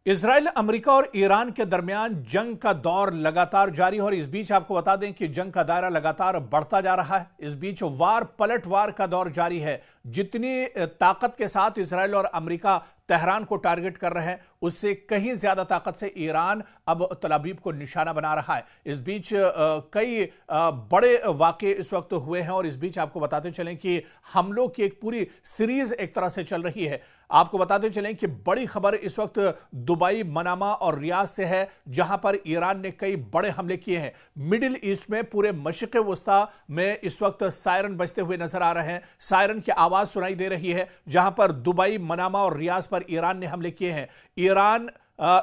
Israel, America और Iran के दरमियान जंग का दौर लगातार जारी है और इस बीच आपको बता दें कि जंग का दायरा लगातार बढ़ता जा रहा है। इस बीच वार पलटवार का दौर जारी है। जितनी ताकत के साथ इजराइल और अमेरिका तेहरान को टारगेट कर रहे हैं, उससे कहीं ज्यादा ताकत से ईरान अब तल अवीव को निशाना बना रहा है। इस बीच कई बड़े वाक़े इस वक्त हुए हैं और इस बीच आपको बताते चलें कि हमलों की एक पूरी सीरीज एक तरह से चल रही है। आपको बताते चलें कि बड़ी खबर इस वक्त दुबई, मनामा और रियाद से है, जहां पर ईरान ने कई बड़े हमले किए हैं। मिडिल ईस्ट में पूरे मशरिक़ वस्ता में इस वक्त सायरन बजते हुए नजर आ रहे हैं। सायरन की आवाज सुनाई दे रही है, जहां पर दुबई, मनामा और रियाद पर ईरान ने हमले किए हैं। ईरान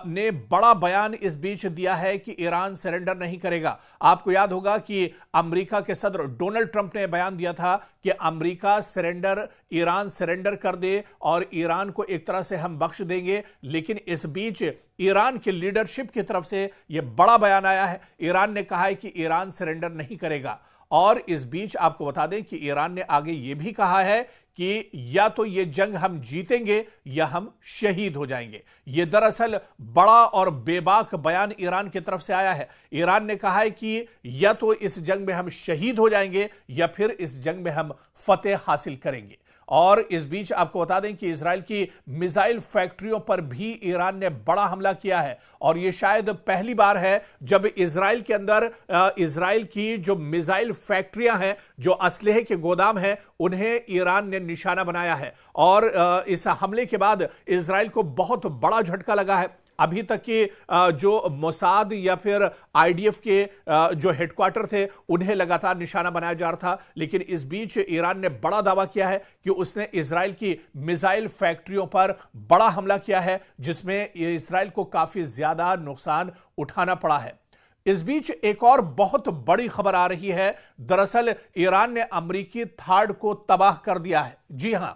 ने बड़ा बयान इस बीच दिया है कि ईरान सरेंडर नहीं करेगा। आपको याद होगा कि अमेरिका के सदर डोनाल्ड ट्रंप ने बयान दिया था कि अमेरिका सरेंडर, ईरान सरेंडर कर दे और ईरान को एक तरह से हम बख्श देंगे। लेकिन इस बीच ईरान की लीडरशिप की तरफ से यह बड़ा बयान आया है। ईरान ने कहा है कि ईरान सरेंडर नहीं करेगा। और इस बीच आपको बता दें कि ईरान ने आगे यह भी कहा है कि या तो ये जंग हम जीतेंगे या हम शहीद हो जाएंगे। यह दरअसल बड़ा और बेबाक बयान ईरान की तरफ से आया है। ईरान ने कहा है कि या तो इस जंग में हम शहीद हो जाएंगे या फिर इस जंग में हम फतेह हासिल करेंगे। और इस बीच आपको बता दें कि इजराइल की मिसाइल फैक्ट्रियों पर भी ईरान ने बड़ा हमला किया है और यह शायद पहली बार है जब इजराइल के अंदर इजराइल की जो मिसाइल फैक्ट्रियां हैं, जो असलहे के गोदाम हैं, उन्हें ईरान ने निशाना बनाया है। और इस हमले के बाद इजराइल को बहुत बड़ा झटका लगा है। अभी तक के जो मोसाद या फिर आईडीएफ के जो हेडक्वार्टर थे, उन्हें लगातार निशाना बनाया जा रहा था। लेकिन इस बीच ईरान ने बड़ा दावा किया है कि उसने इजराइल की मिसाइल फैक्ट्रियों पर बड़ा हमला किया है, जिसमें इजराइल को काफी ज्यादा नुकसान उठाना पड़ा है। इस बीच एक और बहुत बड़ी खबर आ रही है। दरअसल ईरान ने अमेरिकी थार्ड को तबाह कर दिया है। जी हां,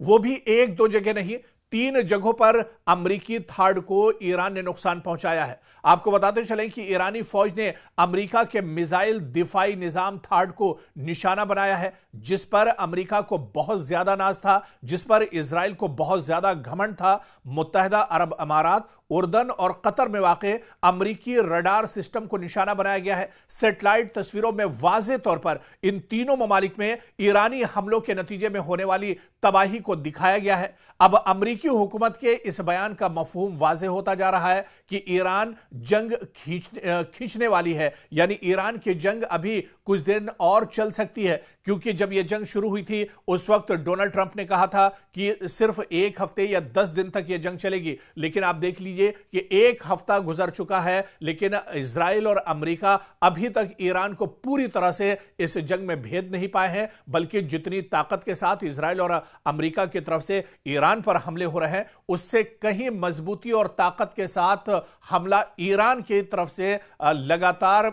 वो भी एक दो जगह नहीं, 3 जगहों पर अमेरिकी थार्ड को ईरान ने नुकसान पहुंचाया है। आपको बताते चलें कि ईरानी फौज ने अमेरिका के मिसाइल दिफाई निजाम थार्ड को निशाना बनाया है, जिस पर अमेरिका को बहुत ज्यादा नाज था, जिस पर इजराइल को बहुत ज्यादा घमंड था। मुत्तहिदा अरब अमारात, उर्दन और कतर में वाक़ अमेरिकी रडार सिस्टम को निशाना बनाया गया है। सैटेलाइट तस्वीरों में वाज़ेह तौर पर इन तीनों ममालिक में ईरानी हमलों के नतीजे में होने वाली तबाही को दिखाया गया है। अब अमेरिकी हुकूमत के इस बयान का मफहूम वाज़ेह होता जा रहा है कि ईरान जंग खींचने वाली है, यानी ईरान की जंग अभी कुछ दिन और चल सकती है। क्योंकि जब यह जंग शुरू हुई थी, उस वक्त डोनाल्ड ट्रंप ने कहा था कि सिर्फ 1 हफ्ते या 10 दिन तक यह जंग चलेगी। लेकिन आप देख लीजिए कि 1 हफ्ता गुजर चुका है, लेकिन इजराइल और अमेरिका अभी तक ईरान को पूरी तरह से इस जंग में भेद नहीं पाए हैं। बल्कि जितनी ताकत के साथ इजराइल और अमेरिका की तरफ से ईरान पर हमले हो रहे हैं, उससे कहीं मजबूती और ताकत के साथ हमला ईरान की तरफ से लगातार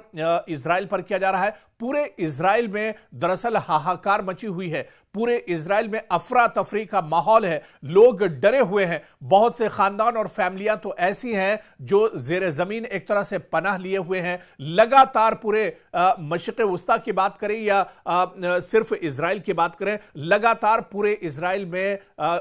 इजराइल पर किया जा रहा है। पूरे इजराइल में दरअसल हाहाकार मची हुई है। पूरे इजराइल में अफरा तफरी का माहौल है। लोग डरे हुए हैं। बहुत से खानदान और फैमिलियां तो ऐसी हैं जो जेर जमीन एक तरह से पनाह लिए हुए हैं। लगातार पूरे मशरिक़ वस्ता की बात करें या सिर्फ इजराइल की बात करें, लगातार पूरे इजराइल में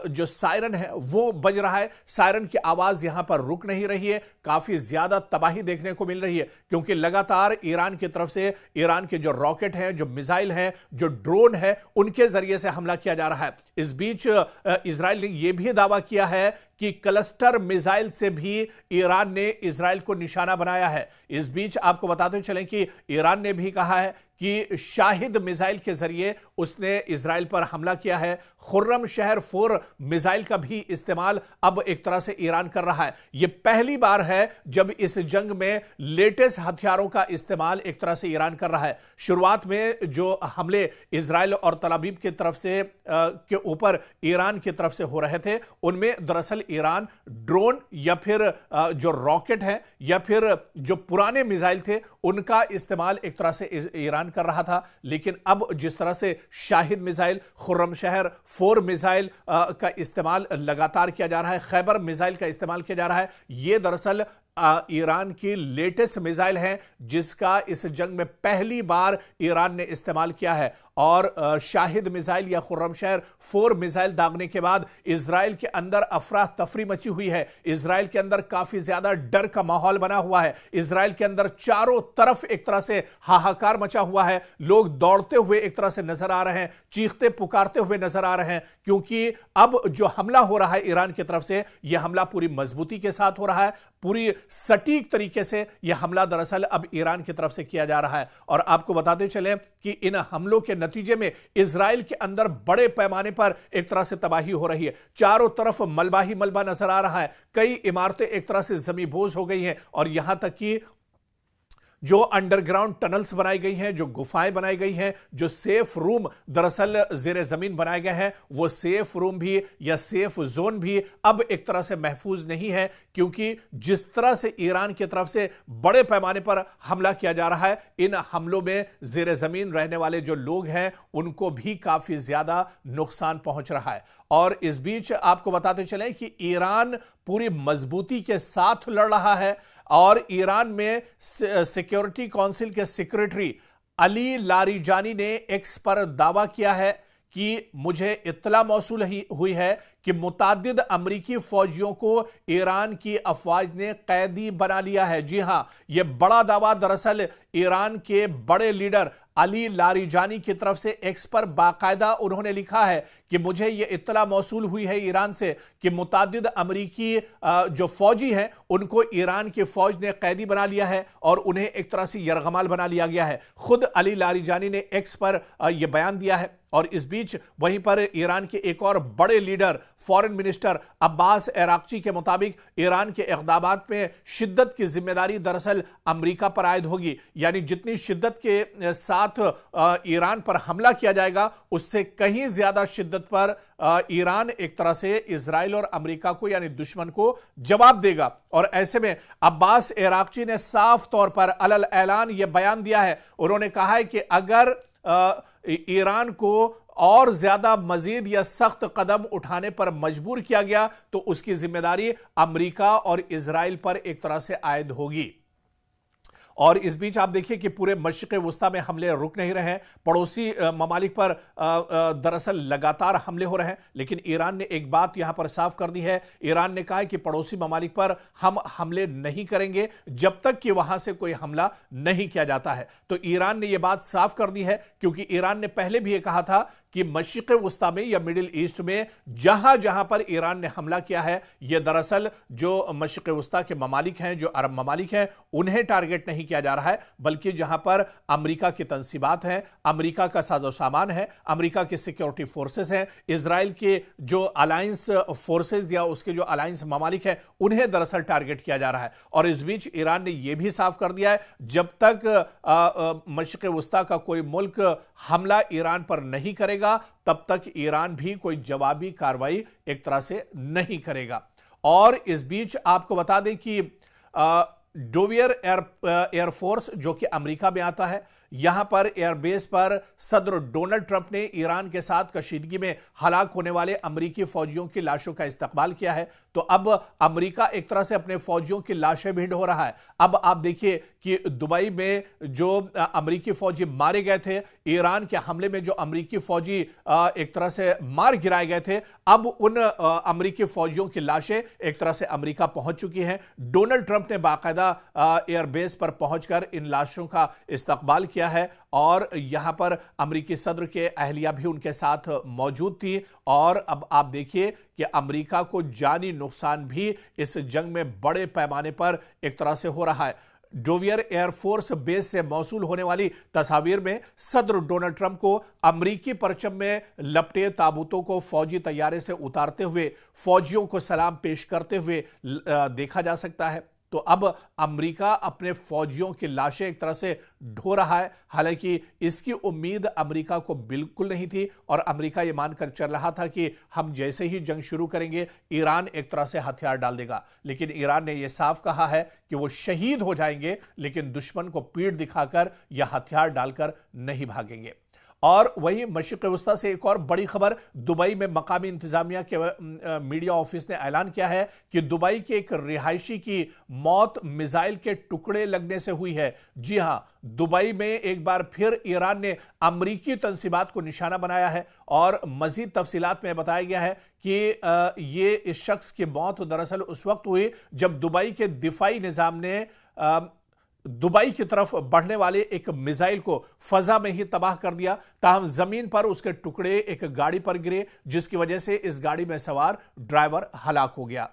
जो सायरन है वो बज रहा है। सायरन की आवाज यहां पर रुक नहीं रही है। काफी ज्यादा तबाही देखने को मिल रही है, क्योंकि लगातार ईरान की तरफ से ईरान के जो रॉकेट हैं, जो मिसाइल हैं, जो ड्रोन है, उनके जरिए से हमला किया जा रहा है। इस बीच इजराइल ने यह भी दावा किया है कि क्लस्टर मिसाइल से भी ईरान ने इजराइल को निशाना बनाया है। इस बीच आपको बताते चलें कि ईरान ने भी कहा है कि शाहिद मिसाइल के जरिए उसने इजराइल पर हमला किया है। खुर्रम शहर 4 मिसाइल का भी इस्तेमाल अब एक तरह से ईरान कर रहा है। यह पहली बार है जब इस जंग में लेटेस्ट हथियारों का इस्तेमाल एक तरह से ईरान कर रहा है। शुरुआत में जो हमले इजराइल और तल अवीव की तरफ से के ऊपर ईरान की तरफ से हो रहे थे, उनमें दरअसल ईरान ड्रोन या फिर जो रॉकेट है या फिर जो पुराने मिसाइल थे, उनका इस्तेमाल एक तरह से ईरान कर रहा था। लेकिन अब जिस तरह से शाहिद मिसाइल, खुर्रम शहर 4 मिसाइल का इस्तेमाल लगातार किया जा रहा है, खैबर मिसाइल का इस्तेमाल किया जा रहा है, यह दरअसल ईरान की लेटेस्ट मिसाइल है जिसका इस जंग में पहली बार ईरान ने इस्तेमाल किया है। और शाहिद मिसाइल या खुर्रमशहर 4 मिसाइल दागने के बाद इजराइल के अंदर अफरा तफरी मची हुई है। इजराइल के अंदर काफी ज्यादा डर का माहौल बना हुआ है। इजराइल के अंदर चारों तरफ एक तरह से हाहाकार मचा हुआ है। लोग दौड़ते हुए एक तरह से नजर आ रहे हैं, चीखते पुकारते हुए नजर आ रहे हैं, क्योंकि अब जो हमला हो रहा है ईरान की तरफ से, यह हमला पूरी मजबूती के साथ हो रहा है, पूरी सटीक तरीके से यह हमला दरअसल अब ईरान की तरफ से किया जा रहा है। और आपको बताते चलें कि इन हमलों के नतीजे में इजराइल के अंदर बड़े पैमाने पर एक तरह से तबाही हो रही है। चारों तरफ मलबा ही मलबा नजर आ रहा है। कई इमारतें एक तरह से जमींबोज हो गई हैं और यहां तक कि जो अंडरग्राउंड टनल्स बनाई गई हैं, जो गुफाएं बनाई गई हैं, जो सेफ रूम दरअसल जेर जमीन बनाए गए हैं, वो सेफ रूम भी या सेफ जोन भी अब एक तरह से महफूज नहीं है, क्योंकि जिस तरह से ईरान की तरफ से बड़े पैमाने पर हमला किया जा रहा है, इन हमलों में जेर जमीन रहने वाले जो लोग हैं उनको भी काफी ज्यादा नुकसान पहुंच रहा है। और इस बीच आपको बताते चलें कि ईरान पूरी मजबूती के साथ लड़ रहा है और ईरान में सिक्योरिटी काउंसिल के सेक्रेटरी अली लारिजानी ने एक्स पर दावा किया है कि मुझे इत्तला मौसूल हुई है कि मुताद्दिद अमरीकी फौजियों को ईरान की अफवाज ने कैदी बना लिया है। जी हां, यह बड़ा दावा दरअसल ईरान के बड़े लीडर अली लारिजानी की तरफ से एक्स पर बाकायदा उन्होंने लिखा है कि मुझे यह इत्तला मौसूल हुई है ईरान से कि मुताद्दिद अमरीकी जो फौजी हैं उनको ईरान की फौज ने कैदी बना लिया है और उन्हें एक तरह से यरगमाल बना लिया गया है। खुद अली लारिजानी ने एक्स पर यह बयान दिया है। और इस बीच वहीं पर ईरान के एक और बड़े leader foreign minister Abbas Araghchi के मुताबिक ईरान के इक़दामात में शिद्दत की जिम्मेदारी दरअसल अमेरिका पर आयद होगी। यानी जितनी शिद्दत के साथ ईरान पर हमला किया जाएगा उससे कहीं ज्यादा शिद्दत पर ईरान एक तरह से इजराइल और अमेरिका को यानी दुश्मन को जवाब देगा। और ऐसे में अब्बास अराक्ची ने साफ तौर पर अलल ऐलान यह बयान दिया है। उन्होंने कहा है कि अगर ईरान को और ज्यादा मजीद या सख्त कदम उठाने पर मजबूर किया गया तो उसकी जिम्मेदारी अमेरिका और इजराइल पर एक तरह से आयद होगी। और इस बीच आप देखिए कि पूरे मशरिक़ वुस्ता में हमले रुक नहीं रहे हैं। पड़ोसी ममालिक पर दरअसल लगातार हमले हो रहे हैं, लेकिन ईरान ने एक बात यहां पर साफ कर दी है। ईरान ने कहा है कि पड़ोसी ममालिक पर हम हमले नहीं करेंगे जब तक कि वहां से कोई हमला नहीं किया जाता है। तो ईरान ने यह बात साफ कर दी है, क्योंकि ईरान ने पहले भी यह कहा था कि मशरिक़ वुस्ता में या मिडिल ईस्ट में जहां जहां पर ईरान ने हमला किया है, यह दरअसल जो मशरिक़ वुस्ता के ममालिक हैं, जो अरब ममालिक हैं, उन्हें टारगेट नहीं किया जा रहा है, बल्कि जहां पर अमेरिका की तंसीबात हैं, अमेरिका का साजो सामान है, अमेरिका के सिक्योरिटी फोर्सेस हैं, इजराइल के जो अलायंस फोर्सेस या उसके जो अलायंस ममालिक हैं, उन्हें दरअसल टारगेट किया जा रहा है। और इस बीच ईरान ने यह भी साफ कर दिया है, जब तक मशरिक़ वुस्ता का कोई मुल्क हमला ईरान पर नहीं करेगा तब तक ईरान भी कोई जवाबी कार्रवाई एक तरह से नहीं करेगा। और इस बीच आपको बता दें कि डोवियर एयरफोर्स जो कि अमेरिका में आता है, यहां पर एयरबेस पर सदर डोनाल्ड ट्रंप ने ईरान के साथ कशीदगी में हलाक होने वाले अमेरिकी फौजियों की लाशों का इस्तकबाल किया है। तो अब अमेरिका एक तरह से अपने फौजियों की लाशें भी ढो रहा है। अब आप देखिए कि दुबई में जो अमेरिकी फौजी मारे गए थे, ईरान के हमले में जो अमेरिकी फौजी एक तरह से मार गिराए गए थे, अब उन अमेरिकी फौजियों की लाशें एक तरह से अमेरिका पहुंच चुकी हैं। डोनाल्ड ट्रंप ने बाकायदा एयरबेस पर पहुंचकर इन लाशों का इस्तकबाल किया है और यहां पर अमेरिकी सदर के अहलिया भी उनके साथ मौजूद थी। और अब आप देखिए कि अमेरिका को जानी नुकसान भी इस जंग में बड़े पैमाने पर एक तरह से हो रहा है। डोवियर एयरफोर्स बेस से मौसूल होने वाली तस्वीर में सदर डोनाल्ड ट्रंप को अमेरिकी परचम में लपटे ताबूतों को फौजी तैयारे से उतारते हुए फौजियों को सलाम पेश करते हुए देखा जा सकता है। तो अब अमेरिका अपने फौजियों की लाशें एक तरह से ढो रहा है। हालांकि इसकी उम्मीद अमेरिका को बिल्कुल नहीं थी और अमेरिका ये मानकर चल रहा था कि हम जैसे ही जंग शुरू करेंगे ईरान एक तरह से हथियार डाल देगा, लेकिन ईरान ने यह साफ कहा है कि वो शहीद हो जाएंगे लेकिन दुश्मन को पीठ दिखाकर या हथियार डालकर नहीं भागेंगे। और वहीं मशरिक़ वस्ता से एक और बड़ी खबर, दुबई में मकामी इंतजामिया के मीडिया ऑफिस ने ऐलान किया है कि दुबई के एक रिहायशी की मौत मिसाइल के टुकड़े लगने से हुई है। जी हां, दुबई में एक बार फिर ईरान ने अमरीकी तंसीबात को निशाना बनाया है और मजीद तफसीलात में बताया गया है कि ये इस शख्स की मौत दरअसल उस वक्त हुई जब दुबई के दिफाई निजाम ने दुबई की तरफ बढ़ने वाले एक मिसाइल को फजा में ही तबाह कर दिया। ताहम जमीन पर उसके टुकड़े एक गाड़ी पर गिरे, जिसकी वजह से इस गाड़ी में सवार ड्राइवर हलाक हो गया।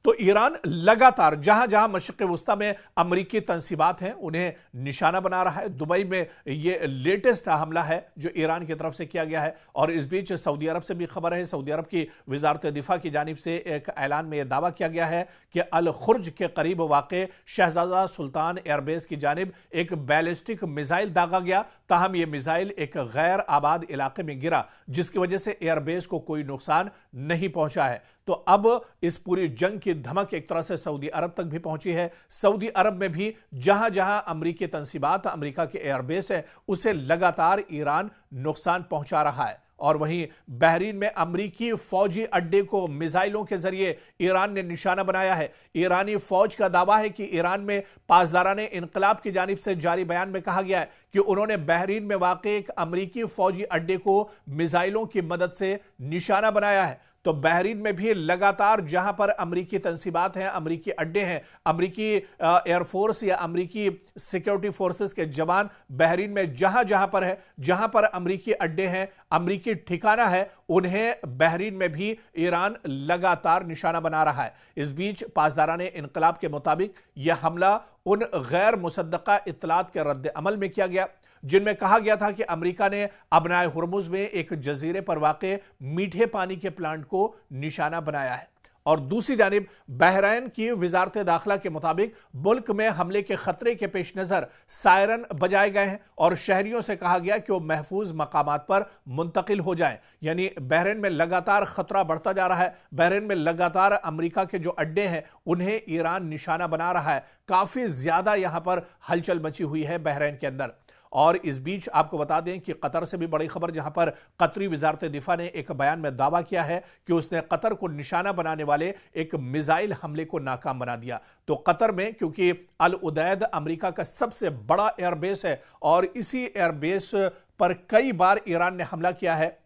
तो ईरान लगातार जहां जहां मशरिक़ वस्ता में अमरीकी तंसीबात हैं उन्हें निशाना बना रहा है। दुबई में यह लेटेस्ट हमला है जो ईरान की तरफ से किया गया है। और इस बीच सऊदी अरब से भी खबर है। सऊदी अरब की वजारत दिफा की जानिब से एक ऐलान में यह दावा किया गया है कि अल खुर्ज के करीब वाक़ शहजादा सुल्तान एयरबेस की जानिब एक बैलिस्टिक मिसाइल दागा गया। ताहम यह मिसाइल एक गैर आबाद इलाके में गिरा, जिसकी वजह से एयरबेस को कोई नुकसान नहीं पहुंचा है। तो अब इस पूरी जंग की धमक एक तरह से सऊदी अरब तक भी पहुंची है। सऊदी अरब में भी जहां जहां अमरीकी तंसीबात, अमरीका के एयरबेस है, उसे लगातार ईरान नुकसान पहुंचा रहा है। और वहीं बहरीन में अमरीकी फौजी अड्डे को मिसाइलों के जरिए ईरान ने निशाना बनाया है। ईरानी फौज का दावा है कि ईरान में पासदाराने इनकलाब की जानिब से जारी बयान में कहा गया है कि उन्होंने बहरीन में वाक़े एक अमरीकी फौजी अड्डे को मिसाइलों की मदद से निशाना बनाया है। तो बहरीन में भी लगातार जहां पर अमरीकी तंसीबात हैं, अमरीकी अड्डे हैं, अमरीकी एयरफोर्स या अमरीकी सिक्योरिटी फोर्सेस के जवान बहरीन में जहां जहां पर है, जहां पर अमरीकी अड्डे हैं, अमरीकी ठिकाना है, उन्हें बहरीन में भी ईरान लगातार निशाना बना रहा है। इस बीच पासदाराने इनकलाब के मुताबिक यह हमला उन गैर मुसद्दका इत्तलात के रद्द अमल में किया गया जिनमें कहा गया था कि अमेरिका ने अबनाए हुर्मुज में एक जजीरे पर वाक़े मीठे पानी के प्लांट को निशाना बनाया है। और दूसरी जानिब बहरीन की वजारत दाखिला के मुताबिक मुल्क में हमले के खतरे के पेश नज़र सायरन बजाए गए हैं और शहरियों से कहा गया कि वो महफूज मकामात पर मुंतकिल हो जाएं। यानी बहरीन में लगातार खतरा बढ़ता जा रहा है। बहरीन में लगातार अमेरिका के जो अड्डे हैं उन्हें ईरान निशाना बना रहा है। काफ़ी ज़्यादा यहाँ पर हलचल मची हुई है बहरीन के अंदर। और इस बीच आपको बता दें कि कतर से भी बड़ी खबर, जहां पर कतरी वजारत दिफा ने एक बयान में दावा किया है कि उसने कतर को निशाना बनाने वाले एक मिसाइल हमले को नाकाम बना दिया। तो कतर में, क्योंकि अल उदैद अमेरिका का सबसे बड़ा एयरबेस है और इसी एयरबेस पर कई बार ईरान ने हमला किया है,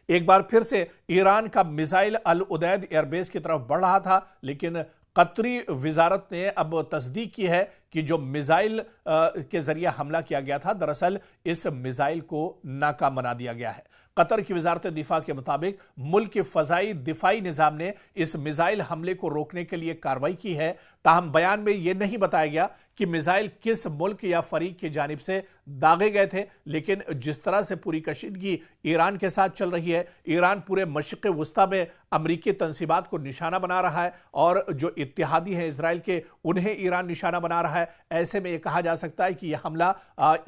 एक बार फिर से ईरान का मिसाइल अल उदैद एयरबेस की तरफ बढ़ रहा था, लेकिन कतरी वजारत ने अब तस्दीक की है कि जो मिसाइल के जरिए हमला किया गया था, दरअसल इस मिसाइल को नाकाम बना दिया गया है। कतर की वजारत दिफा के मुताबिक मुल्क के फजाई दिफाई निज़ाम ने इस मिसाइल हमले को रोकने के लिए कार्रवाई की है। ताहम बयान में यह नहीं बताया गया कि मिसाइल किस मुल्क या फरीक की जानिब से दागे गए थे, लेकिन जिस तरह से पूरी कशीदगी ईरान के साथ चल रही है, ईरान पूरे मशरिक़ वस्ता में अमरीकी तंसीबात को निशाना बना रहा है और जो इत्तेहादी हैं इसराइल के, उन्हें ईरान निशाना बना रहा है। ऐसे में यह कहा जा सकता है कि यह हमला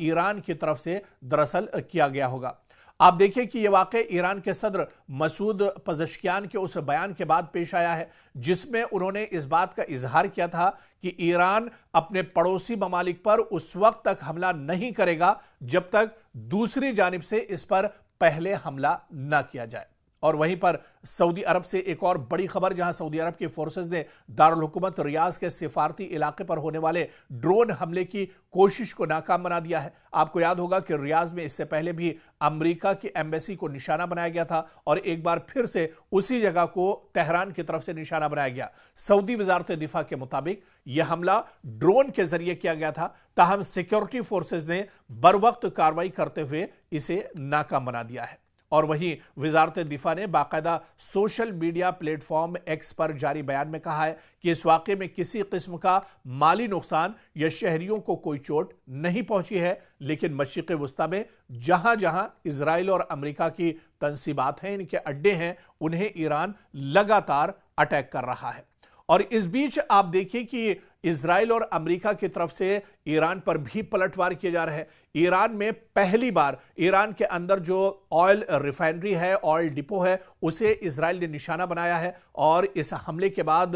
ईरान की तरफ से दरअसल किया गया होगा। आप देखिए कि यह वाक़े ईरान के सदर मसूद पज़ेश्कियान के उस बयान के बाद पेश आया है जिसमें उन्होंने इस बात का इजहार किया था कि ईरान अपने पड़ोसी ममालिक पर उस वक्त तक हमला नहीं करेगा जब तक दूसरी जानिब से इस पर पहले हमला न किया जाए। और वहीं पर सऊदी अरब से एक और बड़ी खबर, जहां सऊदी अरब की फोर्सेस ने दारुल हुकूमत रियाज के सिफारती इलाके पर होने वाले ड्रोन हमले की कोशिश को नाकाम बना दिया है। आपको याद होगा कि रियाज में इससे पहले भी अमेरिका की एम्बेसी को निशाना बनाया गया था और एक बार फिर से उसी जगह को तेहरान की तरफ से निशाना बनाया गया। सऊदी वजारत दिफा के मुताबिक यह हमला ड्रोन के जरिए किया गया था, ताहम सिक्योरिटी फोर्सेज ने बर वक्त कार्रवाई करते हुए इसे नाकाम बना दिया है। और वहीं वजारत दिफा ने बाकायदा सोशल मीडिया प्लेटफॉर्म एक्स पर जारी बयान में कहा है कि इस वाक़े में किसी किस्म का माली नुकसान या शहरियों को कोई चोट नहीं पहुंची है, लेकिन मशरिक़ वस्ता में जहां जहां इजराइल और अमेरिका की तंसीबात हैं, इनके अड्डे हैं, उन्हें ईरान लगातार अटैक कर रहा है। और इस बीच आप देखिए कि इजराइल और अमेरिका की तरफ से ईरान पर भी पलटवार किए जा रहे हैं। ईरान में पहली बार ईरान के अंदर जो ऑयल रिफाइनरी है, ऑयल डिपो है, उसे इजराइल ने निशाना बनाया है और इस हमले के बाद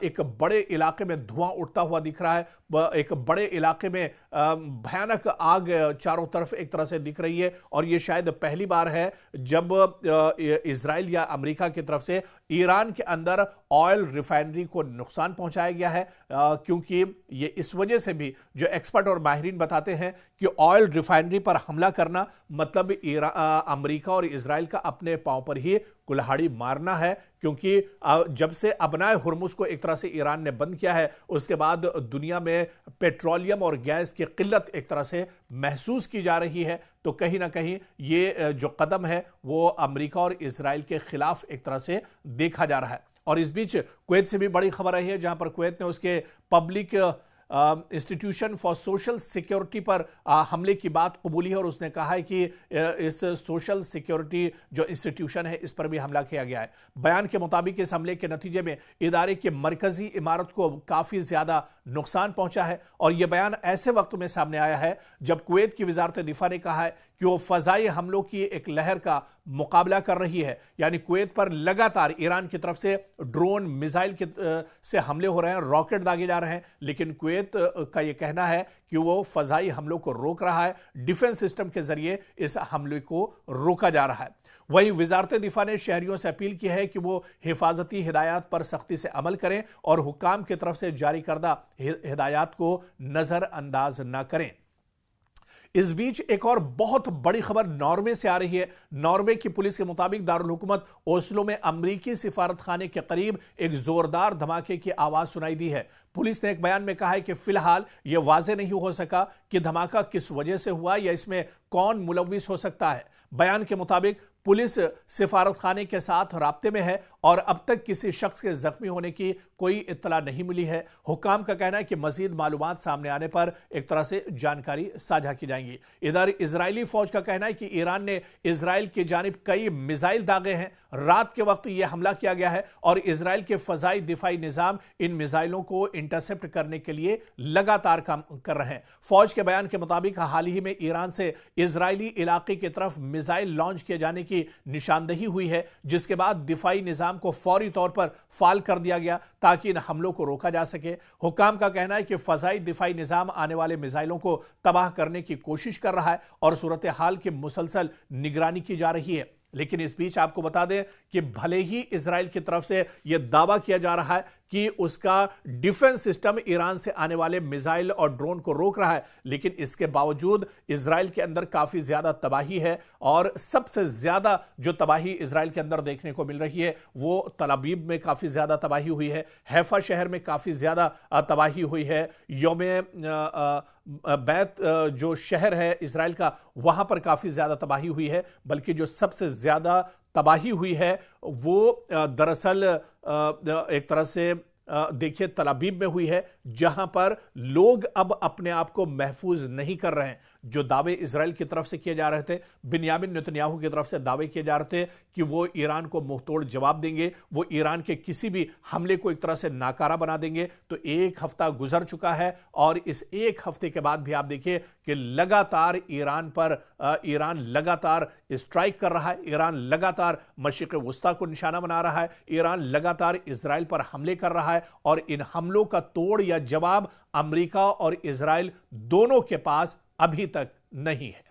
एक बड़े इलाके में धुआं उठता हुआ दिख रहा है। एक बड़े इलाके में भयानक आग चारों तरफ एक तरह से दिख रही है और यह शायद पहली बार है जब इजराइल या अमेरिका की तरफ से ईरान के अंदर ऑयल रिफाइनरी को नुकसान पहुंचाया गया है, क्योंकि ये इस वजह से भी जो एक्सपर्ट और माहिरीन बताते हैं कि ऑयल रिफाइनरी पर हमला करना मतलब अमेरिका और इजराइल का अपने पांव पर ही कुल्हाड़ी मारना है, क्योंकि जब से अबनाए हुर्मुज को एक तरह से ईरान ने बंद किया है उसके बाद दुनिया में पेट्रोलियम और गैस की किल्लत एक तरह से महसूस की जा रही है। तो कहीं ना कहीं ये जो कदम है वो अमेरिका और इजराइल के खिलाफ एक तरह से देखा जा रहा है। और इस बीच कुवैत से भी बड़ी खबर आई है, जहां पर कुवैत ने उसके public institution for social security पर हमले की बात कबूली है और उसने कहा है कि इस सोशल सिक्योरिटी जो इंस्टीट्यूशन है इस पर भी हमला किया गया है। बयान के मुताबिक इस हमले के नतीजे में इदारे की मरकजी इमारत को काफी ज्यादा नुकसान पहुंचा है और यह बयान ऐसे वक्त में सामने आया है जब कुवैत की वजारत दिफा ने कहा है कि वो फजाई हमलों की एक लहर का मुकाबला कर रही है। यानी कुवैत पर लगातार ईरान की तरफ से ड्रोन मिसाइल से हमले हो रहे हैं, रॉकेट दागे जा रहे हैं, लेकिन कुवैत का यह कहना है कि वो फजाई हमलों को रोक रहा है, डिफेंस सिस्टम के जरिए इस हमले को रोका जा रहा है। वहीं वजारत दिफा ने शहरियों से अपील की है कि वो हिफाजती हिदायत पर सख्ती से अमल करें और हुक्काम की तरफ से जारी करदा हिदायत को नजरअंदाज न करें। इस बीच एक और बहुत बड़ी खबर नॉर्वे से आ रही है। नॉर्वे की पुलिस के मुताबिक दारुल हुकूमत ओस्लो में अमरीकी सिफारत खाने के करीब एक जोरदार धमाके की आवाज सुनाई दी है। पुलिस ने एक बयान में कहा है कि फिलहाल यह वाजे नहीं हो सका कि धमाका किस वजह से हुआ या इसमें कौन मुलविस हो सकता है। बयान के मुताबिक पुलिस सिफारत खाने के साथ राब्ते में है और अब तक किसी शख्स के जख्मी होने की कोई इत्तला नहीं मिली है। हुक्काम का कहना है कि मजीद मालूमात सामने आने पर एक तरह से जानकारी साझा की जाएंगी। इधर इजरायली फौज का कहना है कि ईरान ने इजराइल की जानिब कई मिसाइल दागे हैं। रात के वक्त यह हमला किया गया है और इजराइल के फजाई दिफाई निजाम इन मिसाइलों को इंटरसेप्ट करने के लिए लगातार काम कर रहे हैं। फौज के बयान के मुताबिक हाल ही में ईरान से इजरायली इलाके की तरफ मिसाइल लॉन्च किए जाने की निशानदेही हुई है, जिसके बाद दिफाई निजाम को फौरी तौर पर फाल कर दिया गया ताकि इन हमलों को रोका जा सके। हुक्काम का कहना है कि फजाई दिफाई निजाम आने वाले मिसाइलों को तबाह करने की कोशिश कर रहा है और सूरत हाल की मुसलसल निगरानी की जा रही है। लेकिन इस बीच आपको बता दें कि भले ही इजराइल की तरफ से यह दावा किया जा रहा है कि उसका डिफेंस सिस्टम ईरान से आने वाले मिसाइल और ड्रोन को रोक रहा है, लेकिन इसके बावजूद इजराइल के अंदर काफी ज्यादा तबाही है और सबसे ज्यादा जो तबाही इजराइल के अंदर देखने को मिल रही है वो तल अबीब में काफी ज्यादा तबाही हुई है, हैफा शहर में काफी ज्यादा तबाही हुई है, यौमे बैत जो शहर है इजराइल का वहां पर काफी ज्यादा तबाही हुई है। बल्कि जो सबसे ज्यादा तबाही हुई है वो दरअसल एक तरह से देखिए तल अबीब में हुई है, जहां पर लोग अब अपने आप को महफूज नहीं कर रहे हैं। जो दावे इजराइल की तरफ से किए जा रहे थे, बिन्यामिन नेतन्याहू की तरफ से दावे किए जा रहे थे कि वो ईरान को मुंहतोड़ जवाब देंगे, वो ईरान के किसी भी हमले को एक तरह से नाकारा बना देंगे, तो एक हफ्ता गुजर चुका है और इस एक हफ्ते के बाद भी आप देखिए कि लगातार ईरान लगातार स्ट्राइक कर रहा है, ईरान लगातार मशरिक़ वुस्ता को निशाना बना रहा है, ईरान लगातार इजराइल पर हमले कर रहा है और इन हमलों का तोड़ या जवाब अमेरिका और इजराइल दोनों के पास अभी तक नहीं है।